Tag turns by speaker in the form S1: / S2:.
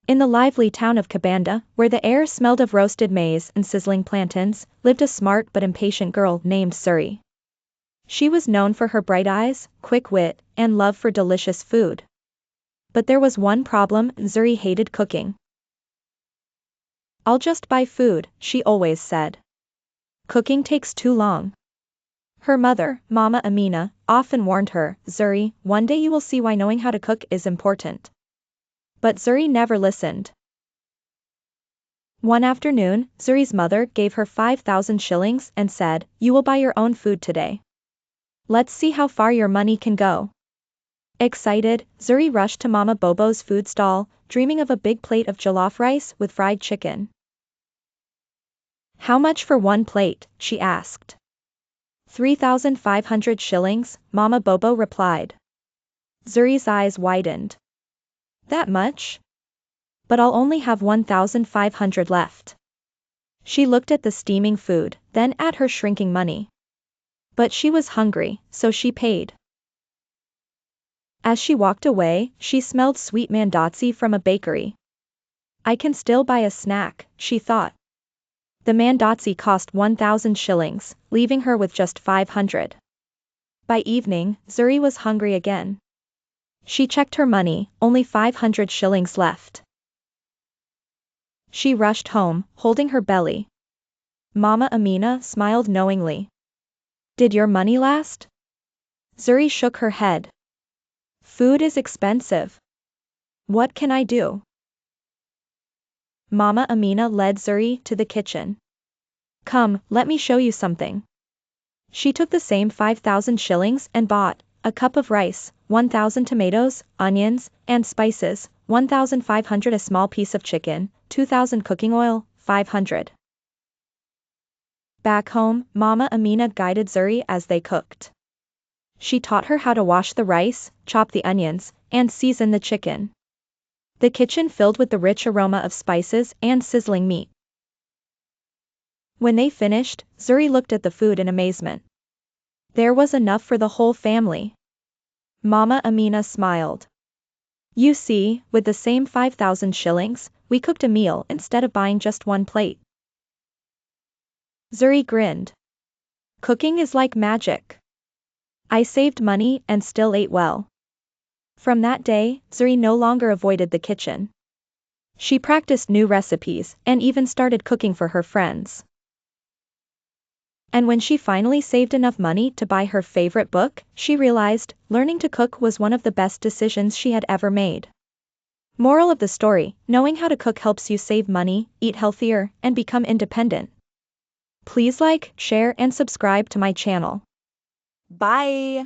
S1: In the lively town of Kibanda, where the air smelled of roasted maize and sizzling plantains, lived a smart but impatient girl named Zuri. She was known for her bright eyes, quick wit, and love for delicious food. But there was one problem: Zuri hated cooking. "I'll just buy food," she always said. "Cooking takes too long." Her mother, Mama Amina, often warned her, "Zuri, one day you will see why knowing how to cook is important." But Zuri never listened. One afternoon, Zuri's mother gave her 5,000 shillings and said, "You will buy your own food today. Let's see how far your money can go." Excited, Zuri rushed to Mama Bobo's food stall, dreaming of a big plate of jollof rice with fried chicken. "How much for one plate?" she asked. 3,500 shillings, Mama Bobo replied. Zuri's eyes widened. "That much? But I'll only have 1,500 left." She looked at the steaming food, then at her shrinking money. But she was hungry, so she paid. As she walked away, she smelled sweet mandazi from a bakery. "I can still buy a snack," she thought. The mandazi cost 1,000 shillings, leaving her with just 500. By evening, Zuri was hungry again. She checked her money, only 500 shillings left. She rushed home, holding her belly. Mama Amina smiled knowingly. "Did your money last?" Zuri shook her head. "Food is expensive. What can I do?" Mama Amina led Zuri to the kitchen. "Come, let me show you something." She took the same 5,000 shillings and bought a cup of rice, 1,000 tomatoes, onions, and spices, 1,500 a small piece of chicken, 2,000 cooking oil, 500. Back home, Mama Amina guided Zuri as they cooked. She taught her how to wash the rice, chop the onions, and season the chicken. The kitchen filled with the rich aroma of spices and sizzling meat. When they finished, Zuri looked at the food in amazement. There was enough for the whole family. Mama Amina smiled. "You see, with the same 5,000 shillings, we cooked a meal instead of buying just one plate." Zuri grinned. "Cooking is like magic. I saved money and still ate well." From that day, Zuri no longer avoided the kitchen. She practiced new recipes and even started cooking for her friends. And when she finally saved enough money to buy her favorite book, she realized learning to cook was one of the best decisions she had ever made. Moral of the story: knowing how to cook helps you save money, eat healthier, and become independent. Please like, share, and subscribe to my channel. Bye!